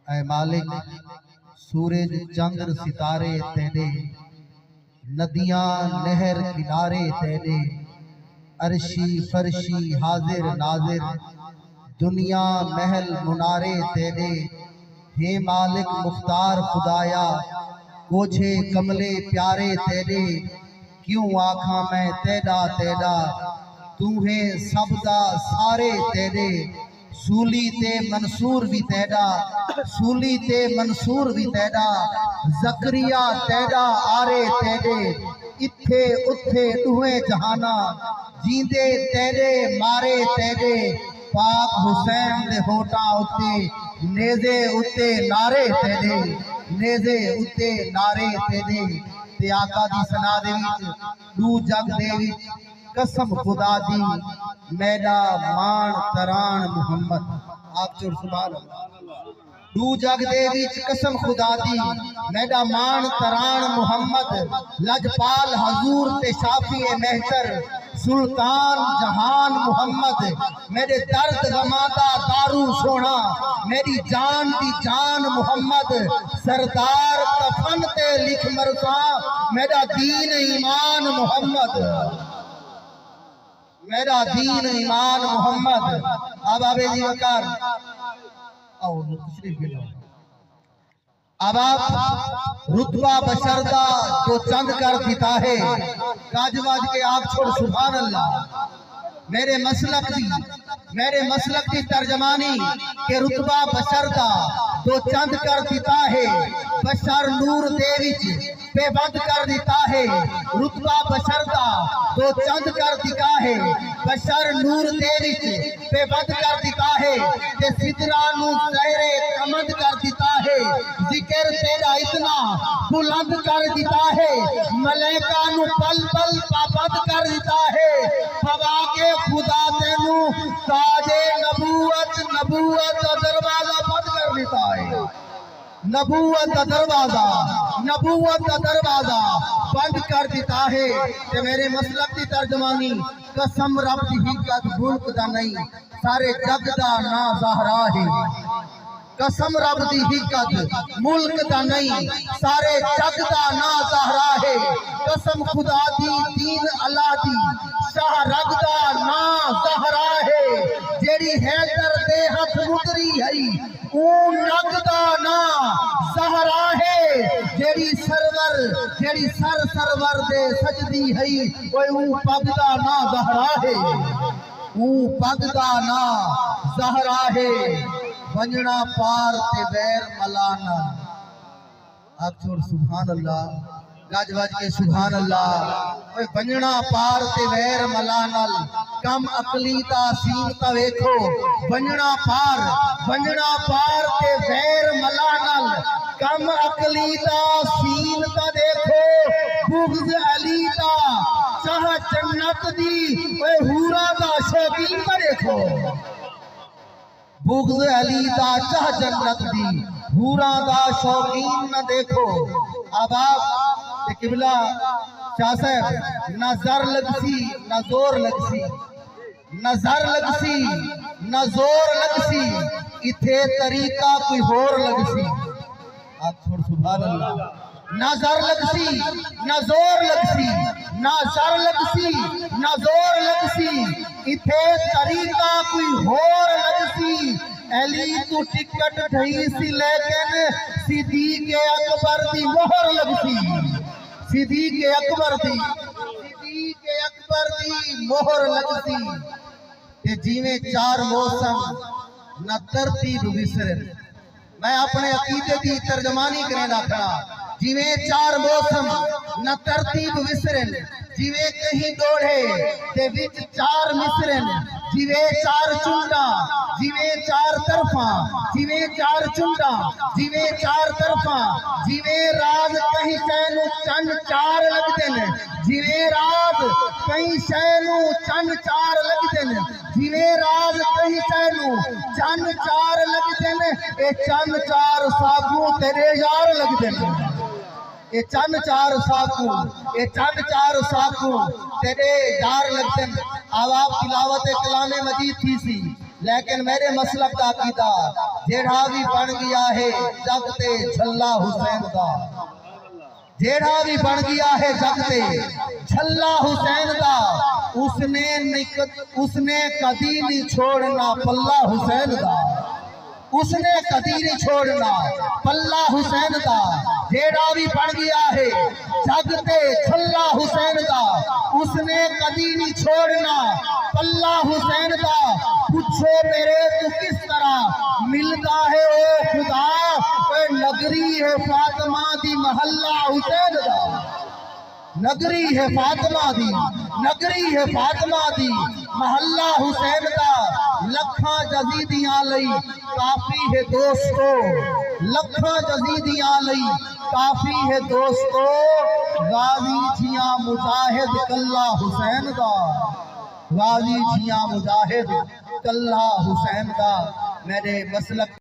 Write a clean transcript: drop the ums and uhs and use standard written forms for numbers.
اے مالک سورج چندر ستارے تیرے، ندیاں نہر کنارے تیرے، عرشی فرشی حاضر ناظر، دنیا محل منارے تیرے۔ ہے مالک مختار خدایا کوچھے کملے پیارے تیرے، کیوں آکھاں میں تیڑا تیڑا، تو ہے سب دا سارے تیرے۔ سولی تے منصور بھی تیڑا، سولی تے منصور بھی تیڑا، زکریا تیڑا آرے تیڑے، اتھے اتھے دوہیں جہانا، جیندے تیڑے مارے تیڑے۔ پاک حسین دے ہوٹاں اتے نیزے اتے نارے تیڑے، نیزے اتے نارے تیڑے۔ تے آقا دی سنا دے وچ دو جگ دے وچ قسم خدا دی میڈا مان تران محمد۔ آپ چور سبحان اللہ۔ دو جگ دے وچ قسم خدا دی میڈا مان تران محمد، لجپال حضور تے شافی محشر سلطان جہان محمد۔ میرے درد غمادہ دارو سونا، میری جان دی جان محمد، سردار کفن تے لکھ مرسا میرا دین ایمان محمد، میرا دین ایمان محمد۔ اب آبے جی وکار آؤ تشریف کے لو۔ اب آپ رتبہ بشردہ جو چند کر دیتا ہے، کاج واج کے آپ چھوڑ سبحان اللہ۔ میرے مسلک کی ترجمانی کہ رتبہ بشردہ جو چند کر دیتا ہے، بشر نور دیوچ پہ بند کر دیتا ہے۔ رتبہ بشردہ جو چند کر دیتا ہے، بشر نور دیوچ پہ بند کر دیتا ہے، کہ سدرانو زہرے کمند کر دیتا ہے۔ ذکر تیرا اتنا بلند کر دیتا ہے، ملائکہ نو پل پل پابند کر دیتا ہے۔ ہوا کے خدا تینو تاج نبوت دروازہ بند کر دیتا ہے، نبوت دروازہ بند کر دیتا ہے۔ کہ میرے مسلک دی ترجمانی قسم رب دی حقیقت ملک دا نہیں، سارے جگ دا نا زہرا ہے۔ قسم رب دی حقیقت ملک دا نہیں، سارے جگ دا نا زہرا ہے۔ قسم خدا دی دین اللہ دی شاہ رگ دا نا زہرا ہے۔ جیڑی حیدر دے ہاتھ مدری ہے، اون نگ دا نا زہرا ہے۔ جیڑی سر سرور دے سجدی ہے، اون پگ دا نا زہرا ہے، اون پگ دا نا زہرا ہے۔ ونجنا پار تے ویر ملانا۔ آپ چھوڑ سبحان اللہ، گاج واج کے سبحان اللہ۔ ونجنا پار تے ویر ملانل، کم اقلی تا سین تا ویکھو۔ ونجنا پار تے ویر ملانل، کم اقلی تا سین تا دیکھو۔ بغض علی تا چاہ جنت دی، حورا دا شوقین تا دیکھو۔ بغض علی دا چاہ جنت دی، حوراں دا شوقین نہ دیکھو۔ اب آپ قبلہ شاہ صاحب نہ زر لگسی نہ زور لگسی، نہ زر لگسی نہ زور لگسی، اتھے طریقہ کوئی ہور لگسی۔ آپ چھوڑ سبحان اللہ۔ نہ زر لگسی نہ زور لگسی، نہ زر لگسی نہ زور لگسی، اتھے طریقہ کوئی ہور لگسی۔ علی تو ٹکٹ ڈھئی سی لیکن صدیق اکبر دی مہر لگسی، صدیق اکبر دی مہر لگسی۔ کہ جیویں چار موسم نہ ترتیب وسرن، میں اپنے عقیدے دی ترجمانی کرنے دا کھڑا۔ جیویں چار موسم نہ ترتیب وسرن، جیویں کہیں دوڑے تے وچ چار مصرن، جیویں چار چنڈا جیویں چار طرفاں، جیویں چار چنڈا جیویں چار طرفاں، جیویں راز کہیں شے نو چند چار لگدے نے، جیویں راز کہیں شے نو چند چار لگدے نے، جیویں راز کہیں شے نو چند چار لگدے نے، اے چند چار ساگوں تیرے یار لگدے نے۔ اے چند چار ساکوں تیرے یار لگتے ہیں۔ آواب تلاوت کلام مجید تھی سی، لیکن میرے مسلک دا عقیدہ جیڑا بھی بن گیا ہے جگ تے جھلا حسین دا، جیڑا بھی بن گیا ہے جگ تے جھلا حسین دا، اس نے کدی نہیں چھوڑنا پلہ حسین دا، اس نے کدی نہیں چھوڑنا پلہ حسین دا، جیڑا بھی بن گیا ہے جگ تے جھلا حسین دا، اس نے کدی نہیں چھوڑنا پلہ حسین دا، پوچھو میرے تو کس طرح ملتا ہے او خدا، اے نگری ہے فاطمہ دی محلہ حسین دا، نگری ہے فاطمہ دی، نگری ہے فاطمہ دی محلہ حسین دا، لکھاں جزیدیاں لئی کافی ہے دوستو، لکھاں جزیدیاں لئی کافی ہے دوستو، غازی جھیاں مجاہد کلہ حسین دا، غازی جھیاں مجاہد کلہ حسین دا، میرے مسلک